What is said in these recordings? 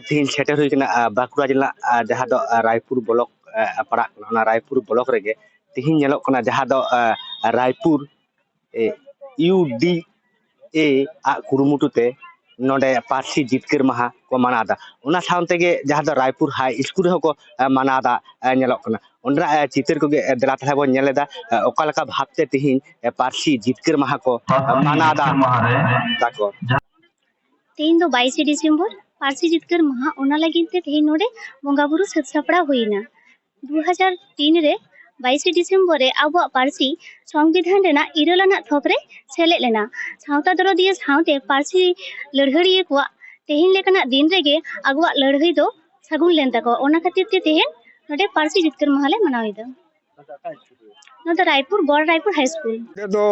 तीन सेटर हुई बाकुड़ा जिला जहाँ दो रायपुर ब्लॉक पड़ा रायपुर ब्लॉक रेगे तीन जहाँ दो रायपुर UDA कुरुमुटुते नोडे पार्सी जितकर महा को मनादा उना साउंते के जहाँ दो रायपुर हाई स्कूल को मनादा उनरा चित्र को दला तला बो नेलेदा ओकालका भाबते तीन पार्सी जितकर महा को मनादा ताको तीन दो 22 डिसेंबर पार्सी जितकर महा ओना लगिनते तेहिन नोडे बंगाबुरु सत सापड़ा हुईना 2003 रे 22 डिसेंबर रे आबो पार्सी संविधान रेना इरलाना थोपरे सेले लेना सावता दरदिया सावते पार्सी लड़हड़िए को तेहिन लेकना दिन रेगे आगुआ लड़हई दो सगुन लेन तको ओना खातिर ते तेहिन नोडे पार्सी जितकर महाले मनाविदा न तो रायपुर बड़ रायपुर हाई स्कूल दो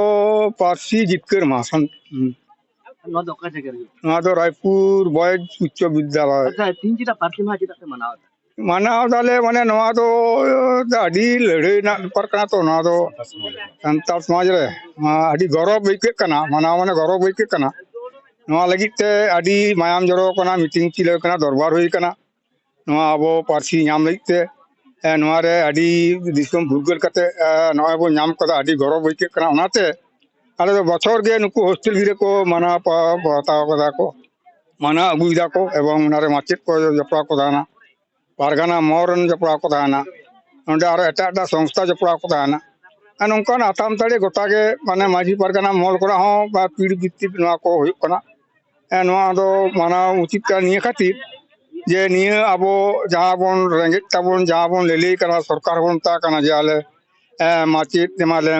पार्सी जितकर महासन रायपुर बॉयज उच्च विद्यालय अच्छा तीन चिता पार्सी महा चिता मनावा मानाव दाले माने नवा दो आडी लड़ाई ना परकना तो ना दो संताल समाज रे आडी गौरव बैके कना मानाव माने गौरव बैके कना नवा लगित ते आडी मायाम जरो कना मीटिंग चिले कना दरबार हुई कना नवा अबो पार्सी नाम लगित ते नवा रे आडी दिसम भूगल कते नवा बो नाम कदा आडी गौरव बैके कना ओनाते आले तो बछर गे नुकु हॉस्टल गिरे को माना बताव कदा को माना अगुइदा को एवं नारे माचित को जपड़ा को दाना पारगाना मोरन जपड़ा को दाना नोडे आरो एटा संस्था जपड़ा को दाना नौकान आताम तड़े गोटागे माने माझी पारगाना मोल कोरा हो बा पीढ़ी भित्तिक नवा को हुयुक कना नवा दो माना उचित का निये खातिर जे निये आबो जहां बोन रेंगेज ताबोन जहां बोन लेले कना सरकार बोन ता कना जे आले माचित माले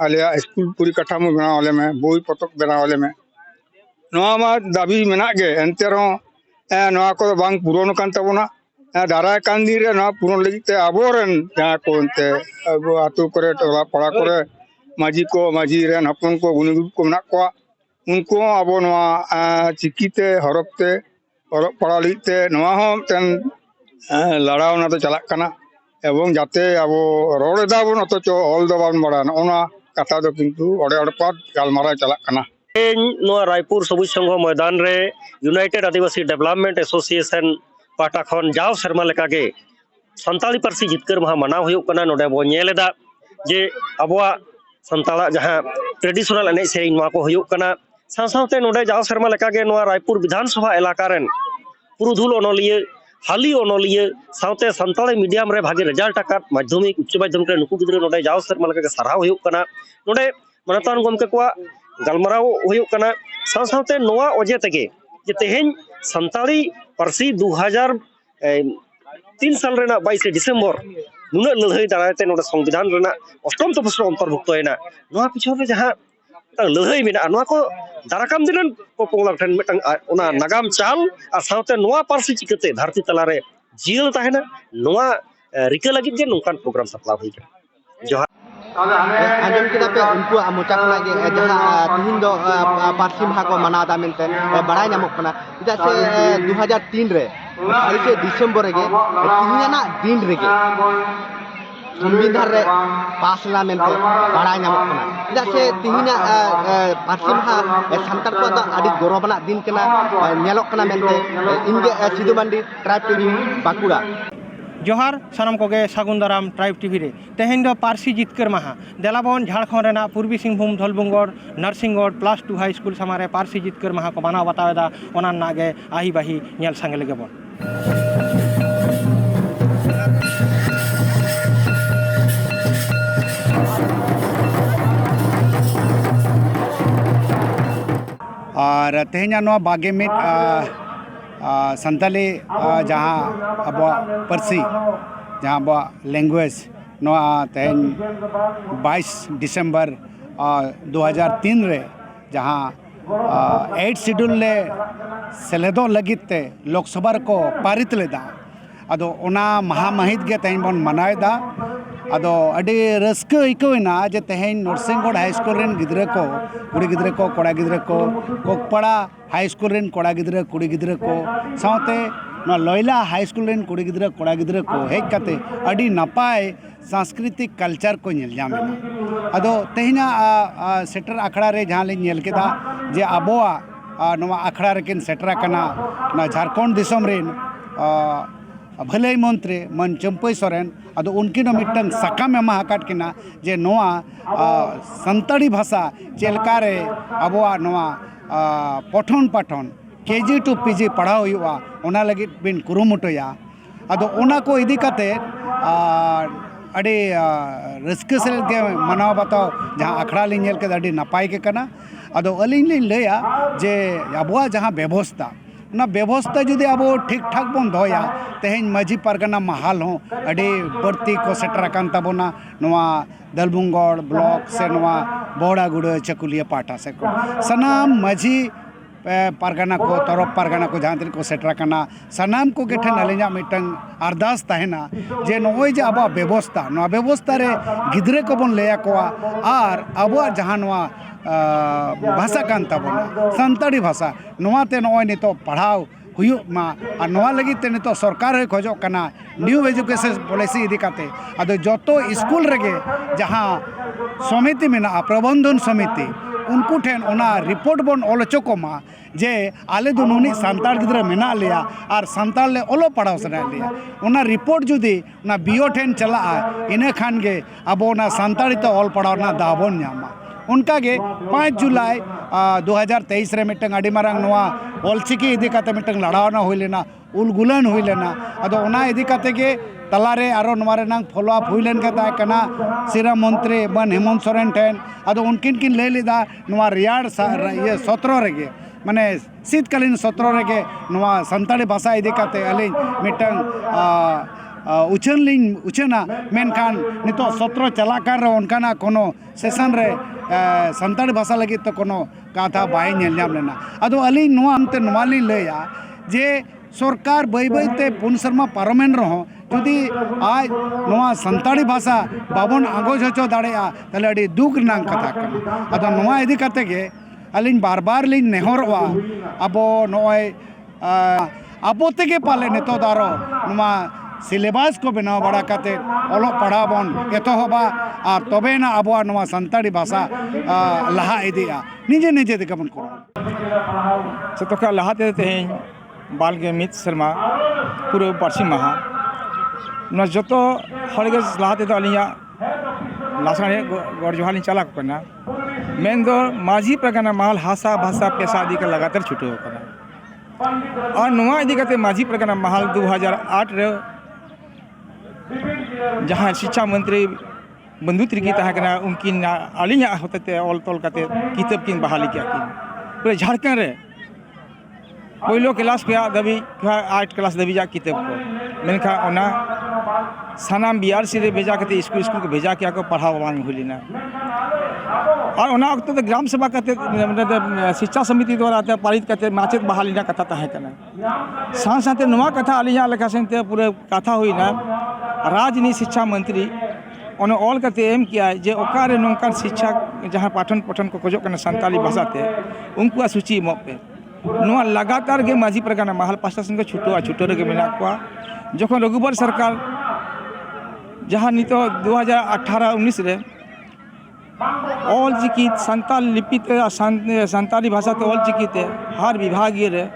आले स्कूल पूरी कठामो बनाव वाले में बोई पतक बनाव वाले में नवा मा दाबी मेना गे एंतेरो नवा को बांग पुरोन कान ताबोना दाराय कान दिन रे नवा पुरोन लगी ते आबोरन जहां को अंते अब आतु करे टोला पड़ा करे माजी रेन हपन को गुनी को मेना को उनको आबो नवा चिकीते हरपते हरप पड़ा लिते नवा हो तेन लड़ाव ना तो चलाक कना एवं जाते आबो रोड दाबोन अतचो ऑल द बान बड़ा ओना कथा दो किंतु ओडे ओडपात गालमारा चलाक कना रायपुर सबुज संघ मैदान रे यूनाइटेड आदिवासी डेवलपमेंट एसोसिएशन पाटा खन जाव शर्मा लेकागे संताली पार्सी जितकर महा मनाव हुयुक कना नोडे बो नेलेदा जे अबवा संताला जहां ट्रेडिशनल एने सेरिंग मा को हुयुक कना सावते नोडे जाव शर्मा लेकागे नोआ रायपुर विधानसभा इलाका रेन पुरुधुल ओनलिये हाली ओनलिये सावते संताली मीडियम रे भागे रिजल्ट आकात माध्यमिक उच्च माध्यमिक रे नुकु गिद्रे नोडे जाव शर्मा लेकागे साराव हुयुक कना नोडे मनतान गोमके को गलमराव हुयुक कना सावते नोआ ओजे तेगे जे तेहेन संताली पार्सी 2003 साल रेना 22 डिसेम्बर नुना लड़ाई दाराते नोडे संविधान रेना अष्टम तपस्या अंतर्भुक्त होइना नोआ पिछन रे जहां लड़ाई मेना नोआ को दाराकाम दिनन को पोंगला ठन मिटंग ओना नागाम चाल आ सावते नोआ पार्सी चिकते धरती तलारे जियल ताहेना नोआ रिका लगित जे नोकान प्रोग्राम सप्ला हुई जोहार आजम के पे उनको मोचा खना के जहां तीन दो पार्सी महा को मनादा मेनते बड़ाई नामक कना इदा से 2003 रे 22 डिसेंबर रे तीना दिन रे संविधान रे पास ला मेनते बड़ाई नामक कना इदा से तीना पार्सी महा संतार को आदि गौरवना दिन कना नेलक कना मेनते इनगे सिधु मांडी ट्राइब टीवी बाकुड़ा जोहार सानाम कोगे सागुन दाराम ट्राइब टीवी रे तेहेन दो पार्सी जितकर महा देलाबन झारखंड रेना पूर्वी सिंहभूम धलबुंगड़ नरसिंहगढ़ +2 हाई स्कूल सामारे पार्सी जितकर महा को मानाव बतावेदा ओना नागे आही बाही नेल संगे लगे बन और तेहेन नो बागे मिट संताली जहाँ अब पार्सी जहाँ अब लैंग्वेज नवा तेन 22 डिसेम्बर 2003 रे जहाँ 8 शेड्यूल ले सेलेदो लगित लोकसभा को पारित लेदा अदो ओना महामहित गे तेन बन मनाएदा अदो अडी रस्क इकोइना जे तेहेन नरसिंहगढ़ हाई स्कूल रेन गिद्रे को कुड़ी गिद्रे को कोड़ा गिद्रे को कोकपड़ा हाई स्कूल रेन कोड़ा गिद्रे कुड़ी गिद्रे को सावते न लयला हाई स्कूल रेन कुड़ी गिद्रे कोड़ा गिद्रे को हेज काते अडी नपाय सांस्कृतिक कल्चर को नेल जामेना अदो तेहिना सेटर आखड़ा रे जहां ले नेल केदा जे आबोआ नवा आखड़ा रेकिन सेटरा कना ना झारखंड दिसम रेन भलाई मंत्री मन चंपई सोरेन अदो उनकिन मिटन साकाम एमा हाकाट किना जे नोआ संताड़ी भाषा चेलकारे अबोआ नोआ पठन पाठन केजी टू पीजी पढ़ाव हुआ ओना लगी बिन कुरुमुटया अदो ओना को इदी काते अड़ी रस्क से मनाव बताओ जहाँ अखड़ा लिंग के अड़ी नपाय के कना अदो अलिंग लिंग लया जे अबोआ जहाँ व्यवस्था ना व्यवस्था जुदी अब ठीक ठाक बन दोया तेहें माझी पारगना महाल हो अड़ी बढ़ती को सेटर कान तबोना नवा दलबुंगड़ ब्लॉक से नवा बोड़ागुड़ चकुलिया पाटा से को सनाम माझी पारगना को तरफ पारगना को जहाँ को सेटर करना सनाम को के ठन अलिंगा मिटंग अरदास तहना जे नोय जे अब व्यवस्था नवा व्यवस्था रे गिद्रे को बन लेया को आर अब जहाँ नवा भाषा कान तबोना संताड़ी भाषा नोआते नोय नितो पढ़ाव हुयुमा और नोआ लगी ते नितो सरकार है खोजो कना न्यू एजुकेशन पॉलिसी इदी काते अदो जतो स्कूल रेगे जहाँ समिति मेना प्रबंधन समिति उनको ठेन ओना रिपोर्ट बन ऑल चोकोमा जे आले दो नुनी संताल गिद्रा मेना लिया और संताल ले ओलो पढ़ाव सना लिया ओना रिपोर्ट जुदी ना बीओ ठेन चला इने खान गे अब ओना संताली तो ऑल पढ़ाव ना दाबोन न्यामा उनका गे 5 जुलाई 2023 रे मिटंग अडी मारंग नोआ ऑलचिकी इदी काते मिटंग लड़ावना हुई लेना उलगुलन हुई लेना अदो ओना इदी काते गे तलारे आरो नवारे नांग फॉलो अप हुई लेन के ताय कना सिरा मंत्री बन हेमंत सोरेन ठेन अदो उनकिन किन ले लेदा नवा रियाड़ ये 17 रेगे माने शीतकालीन 17 रेगे नवा संताली भाषा इदी काते अलिन मिटंग उछन लिंग उछना मेनखान नितो 17 चलाकार उनकाना कोनो सेशन रे संताली भाषा लगी तो कोनो कथा बाय नेल नाम लेना अदो अली नोआ अंते नोवाली लया जे सरकार बई बईते पुन शर्मा पारमेन रहो जुदी आज नोआ संताली भाषा बाबन आगोज होचो दाड़ेया तले अड़ी दुख नांग कथा कना अदो नोआ इदी काते गे अलिन बार बार लिंग नेहरवा अबो नोय अबो तेगे पाले नेतो दारो नोआ सिलेबास को बनाव बड़ा काते ओलो पढ़ा बन एतोहबा और तबे ना अब नवा संताड़ी भाषा लहा इदिया निजे निजे ते कबन करो सतोका लहाते तेहें बालगे मित शर्मा पूरे पार्सी महा न जतो हड़गे लहाते तो अलिया लासाने गौर जोहाली चला करना मेन दो माझी प्रगना माल हासा भाषा पेशा दी का लगातार छुटो करना और नवा इदी कते माझी प्रगना महल 2008 रे जहाँ शिक्षा मंत्री बंधु त्रिकी तहकना उनकिन अलिया होते ऑल तोल कते किताब किन बहाली किया किन पूरे झारखंड रे पहिलो क्लास के दबी 8 क्लास दबी जा किताब को मेनखा ओना सनाम बीआरसी रे भेजा कते स्कूल को भेजा किया को पढ़ाव वांग हुलिना और ओना वक्त तो ग्राम सभा कते शिक्षा समिति द्वारा पारित कते माचेत बहाली ना कथा तहकना साथ साथ नवा कथा अलिया लेखा सेनते पूरे कथा हुई ना राजनीति शिक्षा मंत्री उन्हें ऑल करते एम किया जे ओकारे नौकर शिक्षा जहाँ पाठन पठन को खोजो करना संताली भाषा ते उनको सूची मो पे नवा लगातार के माझी प्रकार महल पास्ता संग छुटो रे मेना को जखन रघुबर सरकार जहाँ नितो 2018-19 रे ऑल चिकी संताल लिपि ते संताली भाषा ते ऑल चिकी ते हर विभागीय रे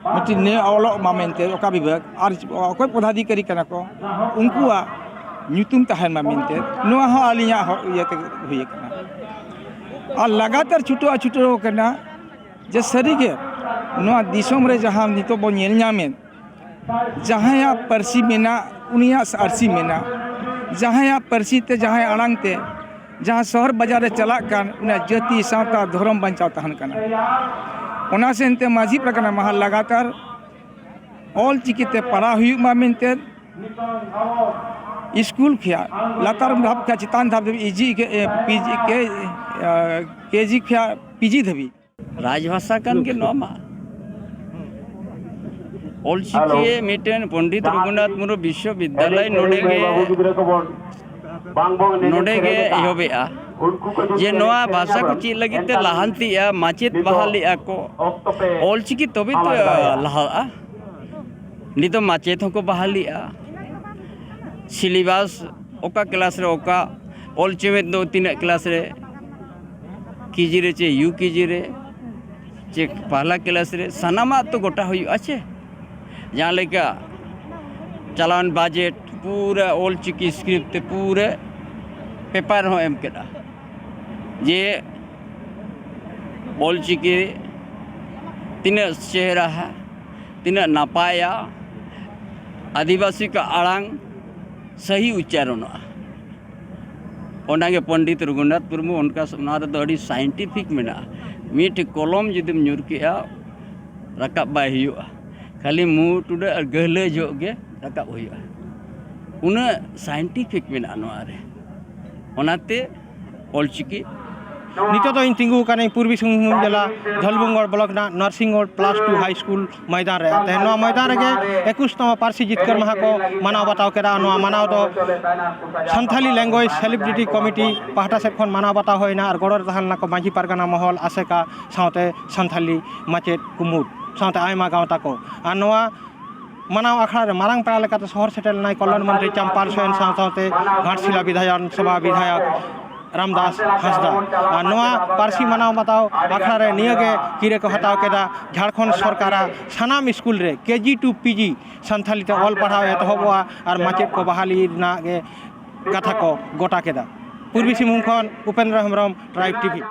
मिट्टी ने ऑलो मामेंते ओका विभाग और कोई पदाधिकारी कना को उनको न्यूतुम तहन मामेंते नोआ हो अलिया हो ये हुई कना और लगातार छुटो करना जे सरी के नोआ दिसोम रे जहां नितो बो नेल न्यामेन जहां या परसी मेना उनिया अरसी मेना जहां या परसी ते जहां अड़ांग ते जहां शहर बाजार रे चला कान उना जाति सावता धर्म बंचाव तहन कना ओना सेनते माझी प्रकार महल लगातार ऑल चिकिते पढ़ा हुई मामेंते स्कूल खिया लातार धाप का चितान धाप इजी के पीजी के केजी खिया पीजी धबी राजभाषा कान के नोमा ऑल चिकी मिटेन पंडित रघुनाथ मुर्मू विश्वविद्यालय नोडेगे एहबेआ जे नोआ भाषा को चीज लगी ते लहानतिया माचेत बहालिया को ऑल चिकी तबे तो लहा नितो माचेत को बहालिया सिलेबस ओका क्लास रे ओका ऑल चेमेत दो तीन क्लास रे केजी रे चे यू केजी रे चे पहला क्लास रे सनामा तो गोटा हुई अच्छे जहाँ लेका चलान बजट पूरा ऑल चिकी स्क्रिप्ट पूरे पेपर हो एम केदा जे ऑल चिकी तीना चेहरा है तीना नापाया आदिवासी का आड़ांग सही उच्चारण ओनागे पंडित रघुनाथ मुर्मू उनका साइंटिफिक में मिट कलम जुदीम ᱧᱩᱨ रकाब बाय हुआ खाली मुँह टुडे और गहले जोगे रकाब हुआ उन साइंटिफिक में ओनाते ऑलचिकी नितो तो इन तिंगू काने पूर्वी सिंहभूम जिला धलबुंगर ब्लॉक ना नरसिंहगढ़ +2 हाई स्कूल मैदान रे ते नो मैदान रे 21तम पारसी जितकर माहा को मानाव बताव केदा नो मानाव तो संथाली लैंग्वेज सेलिब्रिटी कमिटी पाहटा से खन मानाव बताव होइना और गड़र तहलना को मांझी पारगाना महल आसेका साउते संथाली माचेत कुमुद साउते आयमा गांवता को आ नोआ मानाव आखड़ा रे मारांग पड़ा लेकाते शहर सेटल नाय कल्याण मंत्री चंपाल सोरेन साउते घाटशिला विधायक सभा विधायक रामदास हंसदा और नोआ पारसी मानाव बताओ आखड़ा रे नियगे किरे को हटाव केदा झारखंड सरकारा सानाम स्कूल रे KG to PG संथाली ते ऑल पढ़ाव एतहबवा और माचेत को बहाली ना गे कथा को गोटा केदा पूर्वी सिंहभूम खन उपेंद्र हेम्ब्रम ट्राइब टीवी।